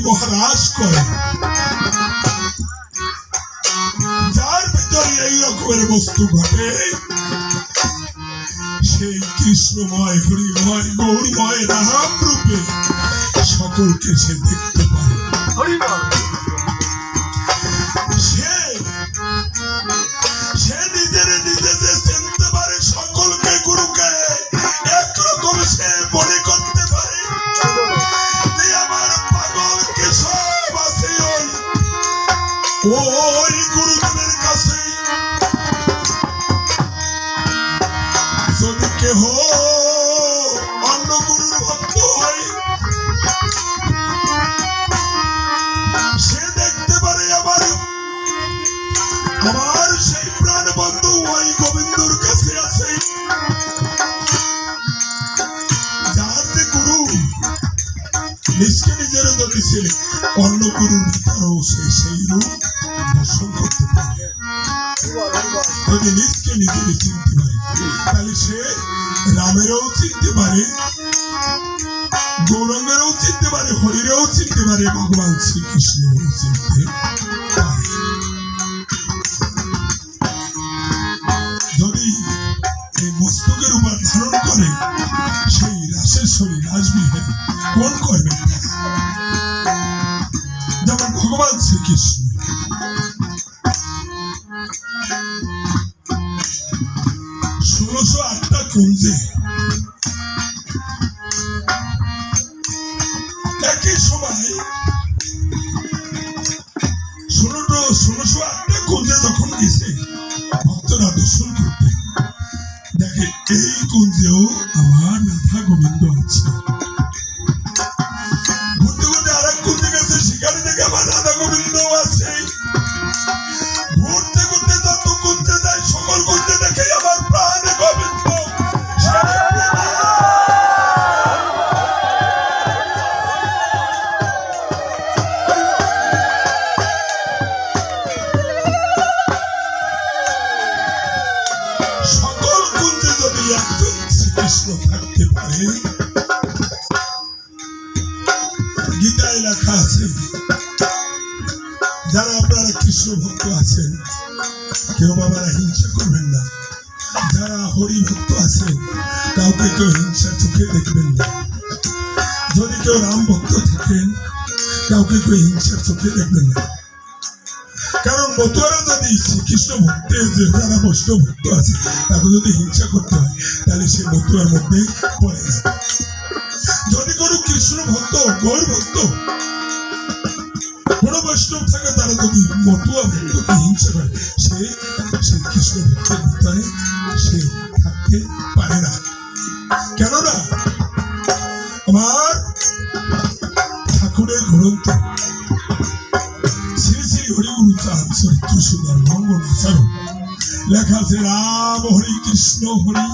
মহারাজ করে, যার ভিতরে এই রকমের বস্তু ঘটে, সেই কৃষ্ণময় হরিময় গৌরময় রাম রূপে সকলকে সে দেখতে পারে। সে নিজের নিজে যে চিনতে পারে, সকলকে গুরুকে একরকম সে মনে করতে পারে যে আমার পাগলকে সব আছে ওই গুরুদেবের কাছে। যদি কেহ অন্য গুরুর ভক্ত হয়, সে দেখতে পারে আমার সেই প্রাণ বন্ধু ওই গোবিন্দর কাছে আছে। যার যে গুরু নিজকে নিজের যদি সে অন্য গুরুর ভিতরেও সে সেই রূপ দর্শন করতে পারে। যদি নিজকে নিজের চিনতে পারে, তাহলে সে রামেরও চিনতে পারে, গৌরঙ্গেরও চিনতে পারে, হরিরেও চিনতে পারে, ভগবান শ্রীকৃষ্ণেরও চিনতে পারে। যদি এই মস্তকের উপর ধারণ করে, সেই রাসেশ্বরী রাসবিহারী কোন করবে? যেমন ভগবান শ্রীকৃষ্ণ 1608টা কুঞ্জে একই সময় 1608টা কুঞ্জে যখন গেছে ভক্তরা দর্শন করতে, দেখে এই কুঞ্জেও আমার রাধা গোবিন্দ আছে। ঘুরতে ঘুরতে আর এক কুঞ্জে গেছে, সেখানে দেখে আমার রাধা গোবিন্দ আছে। ঘুরতে ঘুরতে যত কুঞ্জে যায়, সকল কুঞ্জে দেখে আমার প্রাণ গোবিন্দ। সকল কুঞ্জে যদি একজন শ্রীকৃষ্ণ থাকতে পারে, গীতায় লেখা আছে, যারা আপনারা কৃষ্ণ ভক্ত আছেন, কেউ বাবারা হিংসা করবেন না। যারা হরি ভক্ত আছেন, কাউকে কেউ হিংসার চোখে দেখবেন না। যদি কেউ রাম ভক্ত থাকেন, কাউকে কেউ হিংসার চোখে দেখবেন না। কারণ মতুয়ারা যদি শ্রীকৃষ্ণ ভক্তের যে যারা বৈষ্ণব ভক্ত আছে, তাকে যদি হিংসা করতে হয়, তাহলে সে মতুয়ার মধ্যে পড়ে না। যদি কোনো কৃষ্ণ ভক্ত, গৌর ভক্ত, কোন বৈষ্ণব থাকে, তারা যদি মতুয়া ভক্তকে হিংসা করে, সে কৃষ্ণ ভক্তের ভিতরে সে থাকতে পারে না। কেননা আমার ঠাকুরের গ্রন্থ শ্রী শ্রী হরিগুরু চাঁদ চরিত্র সুন্দর মঙ্গল আচরণ লেখা আছে, রাম হরি কৃষ্ণ হরি,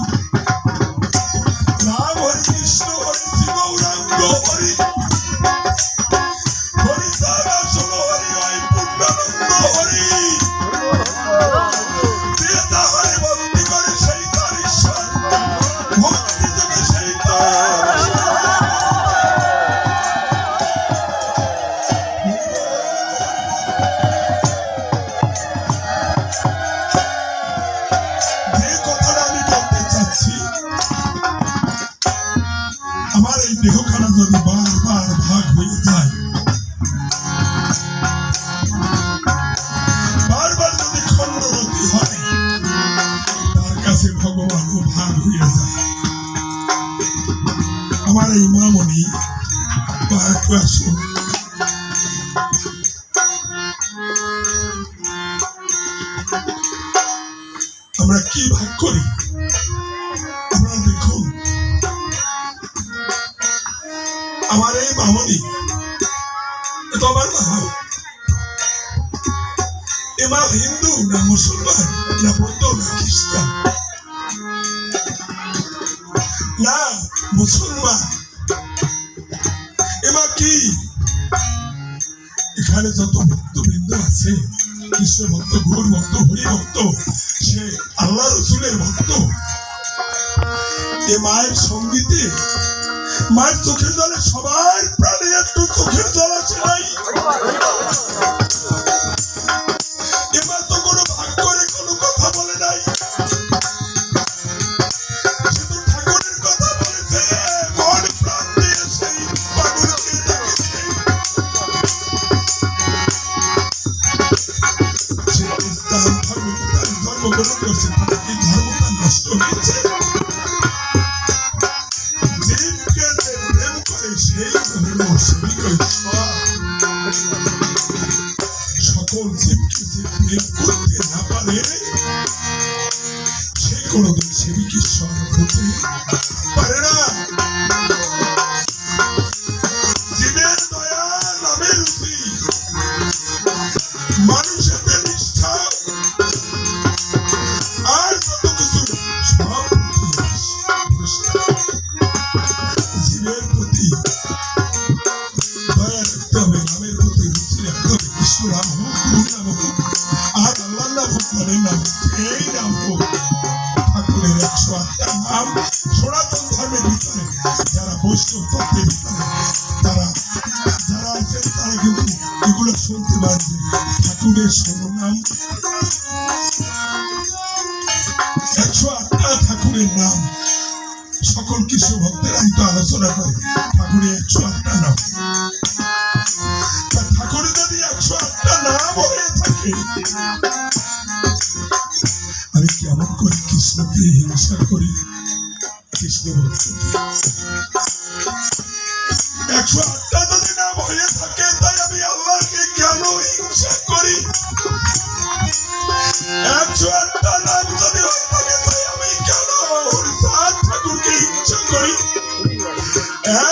রাম হরি কৃষ্ণ হরি, শ্রী গৌরাঙ্গ হরি, হরি সারা সব হরি, ওই পূর্ণানন্দ হরি। ক্রিয়াতা হরি ভক্তি করে সেই তার ঈশ্বর, ভক্তি যোগে সেই তার। যে কথাটা আমি বলতে চাচ্ছি, আমার এই দেহখানা যদি বারবার ভাগ হয়ে যায়, বারবার যদি খণ্ডরতি হয়, তার কাছে ভগবানও ভাগ হয়ে যায়। আমার এই মামনি একটু আসো, আমরা কি ভাগ করি? আপনারা দেখুন, আমার এই মামনি, এ তো আমার মা। এ মা হিন্দু না মুসলমান না বৌদ্ধ না খ্রিস্টান না মুসলমান, এ মা কি? এখানে যত ভক্তবৃন্দ আছে, কৃষ্ণ ভক্ত, গৌর ভক্ত, হরি ভক্ত, সে আল্লাহ রসুলের ভক্ত, এ মায়ের সঙ্গীতে, মায়ের চোখের জলে সবার প্রাণে একটু চোখের জল আছে নাই? আন্দোলন করছে তাদের কি ধর্মটা নষ্ট হয়েছে? জীবকে যে প্রেম করে সেই হলো সেবিক ঈশ্বর। সকল জীবকে যে প্রেম করতে না পারে সে কোনদিন সেবিক ঈশ্বর হতে পারে না। জীবের দয়া নামের রূপী মানুষের নিষ্ঠা আর যত কিছু সব জীবের প্রতি দয়া রাখতে হবে, নামের প্রতি রুচি রাখতে হবে। কৃষ্ণ নাম হোক, গুরু নাম হোক, আর আল্লাহ নাম হোক, মনের নাম হোক, এই নাম হোক। ঠাকুরের 108টা নাম সনাতন ধর্মের ভিতরে যারা বৈষ্ণব তত্ত্বের ভিতরে যারা আছেন তারা কিন্তু এগুলো শুনতে পারবে। ঠাকুরের শিরোনাম 108টা ঠাকুরের নাম সকল কৃষ্ণ ভক্তেরাই তো আলোচনা করে ঠাকুরের 108টা নাম। ঠাকুরের যদি 108টা নাম হয়ে থাকে আমি কেমন করে কৃষ্ণকে হিংসা করি? কৃষ্ণ ভক্তকে 108টা যদি নাম হয়ে থাকে তাই আমি আল্লাহকে কেন হিংসা করি? 108টা নাম যদি হয়ে থাকে তাই আমি কেন হরিচাঁদ ঠাকুরকে হিংসা করি?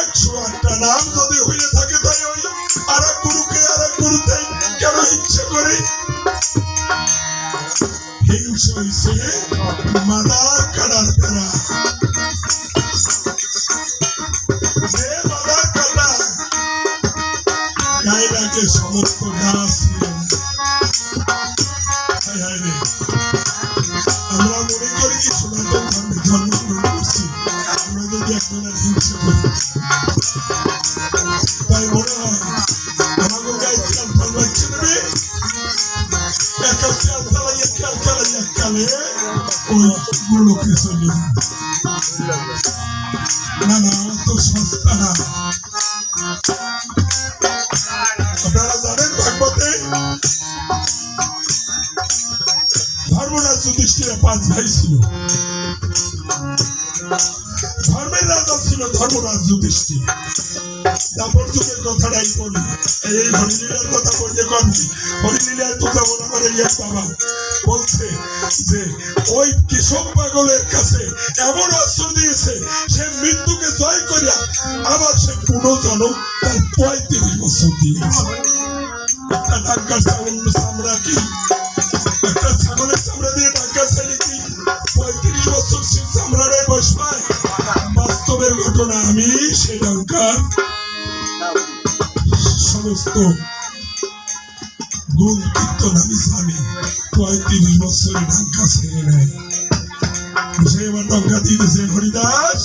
108টা নাম যদি হয়ে থাকে তাই ওই আরেক গুরুকে আরেক গুরুতে কেন হিংসা করি? হিংসা হইছে মাদার কাটার পেরা। যে মাদার কাটা গায়ে লাগে সমস্ত গাছ আমরা মনে করি কি সনাতন ধর্মে জন্মগ্রহণ করছি, আমরা যদি একজনের হিংসা করি তাই মনে হয় আমাকে গায়ে খেয়াল ফল লাগছে নেবে একা খেয়াল চালাইয়া কালে ওই গুলোকে চলে না না অত সস্তা না। আপনারা জানেন ভাগবতে ধর্মরাজ যুধিষ্ঠিরের 5 ভাই ছিল। ধর্মের রাজা ছিল ধর্মরাজ যুধিষ্ঠির। তারপর যুগের কথাটাই বলি, এই হরিলীলার কথা বললে কবি হরিলীলায় তো যেমন আমার বাবা বলছে যে ওই কেশব পাগলের কাছে এমন অস্ত্র দিয়েছে সে মৃত্যুকে জয় করিয়া আবার সে পুনর্জন্ম তার 35 বছর দিয়েছে। একটা ডাক্তার চামড়া কি একটা ছাগলের চামড়া দিয়ে ডাক্তার ছেলে কি 35 বছর সে চামড়ারে বয়স পায়? বাস্তবের ঘটনা। আমি শ্রীলঙ্কার সমস্ত গুণ কীর্তন আমি জানি। 35 বছরে ঢাকা ছেড়ে নেয় সে এবার ডঙ্কা দিতেছে হরিদাস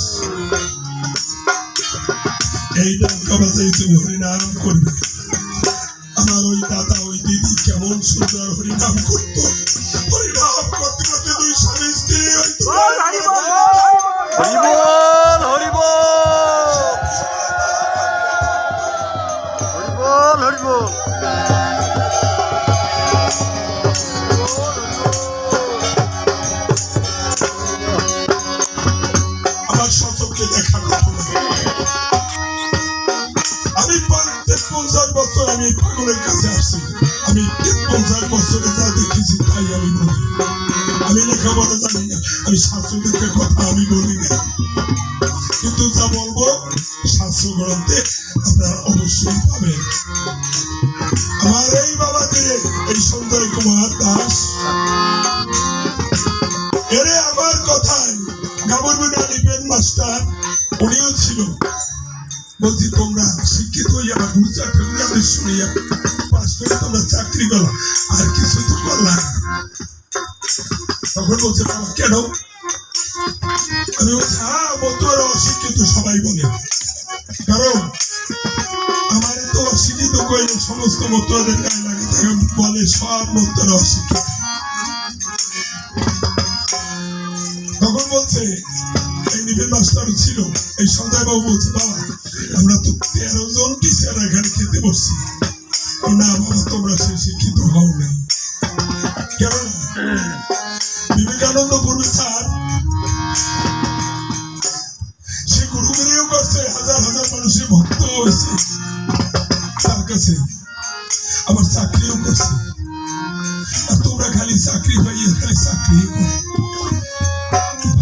এই ডঙ্কা বাজাই তুমি হরিনাম করবে। আমার ওই দাদা ওই দিদি কেমন সুন্দর হরিনাম করত। হরিনাম করতে করতে 2 স্বামী স্ত্রী আমার সচক্ষে দেখা কথা। আমি 50 বছর আমি পাগলের কাছে আসছি। আমি 50 বছরে যা দেখেছি তাই আমি বলি। আমি লেখাপড়া জানি না, আমি শাস্ত্রদের কথা আমি বলি না, কিন্তু যা বলবো শাস্ত্র গ্রন্থে আপনারা অবশ্যই পাবেন। আমার এই বাবা যে এই সঞ্জয় কুমার দাস এরে আমার কথায় গাবরবিনা লিপেন মাস্টার উনিও ছিল। বলছি তোমরা শিক্ষিত হইয়া আমার গুরু চাকরি শুনিয়া পাস করে তোমরা চাকরি করো আর কিছু তো করলাম। তখন বলছে বাবা কেন? আমি বলছি হ্যাঁ মতুয়ারা অশিক্ষিত সবাই বলে, কারণ আমার তো অশিক্ষিত কইলে সমস্ত মতুয়াদের গায়ে লাগে তাকে বলে সব মতুয়ারা অশিক্ষিত। তখন বলছে এই নিবেন মাস্টার ছিল এই সঞ্জয় বাবু বলছে বাবা আমরা তো 13 জন টিচার এখানে খেতে বসছি। না বাবা তোমরা সে শিক্ষিত হও নাই, কেন আবার চাকরিও করছে। আর তোমরা খালি চাকরি পাইয়ে খালি চাকরি করো।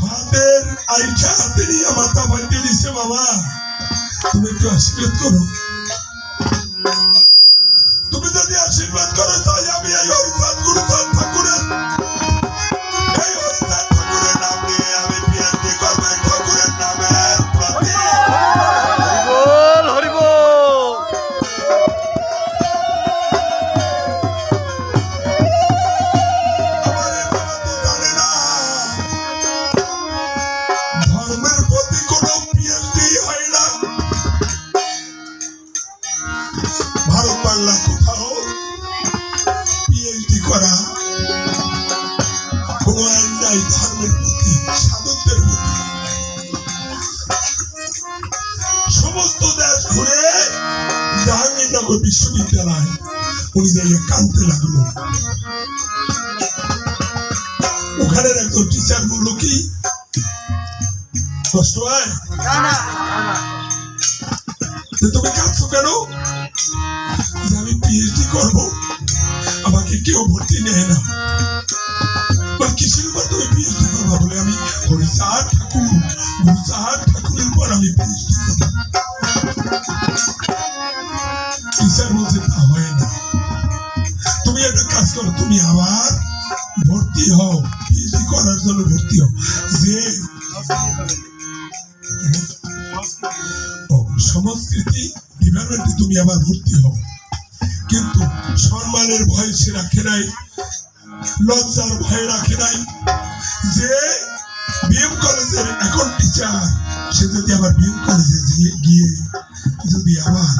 ভাতের আইটা হাতে নিয়ে মাথা ভাঙিয়ে দিছে বাবা, তুমি একটু আশীর্বাদ করো। তুমি যদি আশীর্বাদ করো তাই আমি এই হরিচাঁদ গুরুচাঁদ ঠাকুরের নাম নিয়ে আমি পিএইচডি করবো এই ঠাকুরের নামের প্রতি। ধর্মের প্রতি কোনো পিএইচডি হয় না। ভারত বাংলা কোথাও পিএইচডি করা কোনো আইন নাই ধর্মের প্রতি, সাধকদের প্রতি। সমস্ত দেশ ঘুরে জাহাঙ্গীরনগর বিশ্ববিদ্যালয় উনি যাইয়া কাঁদতে লাগলো। ওখানে একজন টিচার বললো কি কষ্ট হয়, তুমি কাঁদছো কেন? আমি পিএইচডি করবো, আমাকে কেউ ভর্তি নেয় না। কিসের উপর তুমি পিএইচডি করবা? বলে আমি হরিচাঁদ ঠাকুর গুরুচাঁদ ঠাকুরের উপর আমি পিএইচডি করবো। টিচার বলছে তা হয় না, তুমি একটা কাজ করো, তুমি আবার ভর্তি হও, পিএইচডি করার জন্য ভর্তি হও। যে সংস্কৃতি ডিপার্টমেন্টে তুমি আবার ভর্তি হও, কিন্তু সম্মানের ভয় সে রাখে নাই, লজ্জার ভয় রাখে নাই। যে বিএম কলেজের এখন টিচার, সে যদি আবার বিএম কলেজে গিয়ে যদি আবার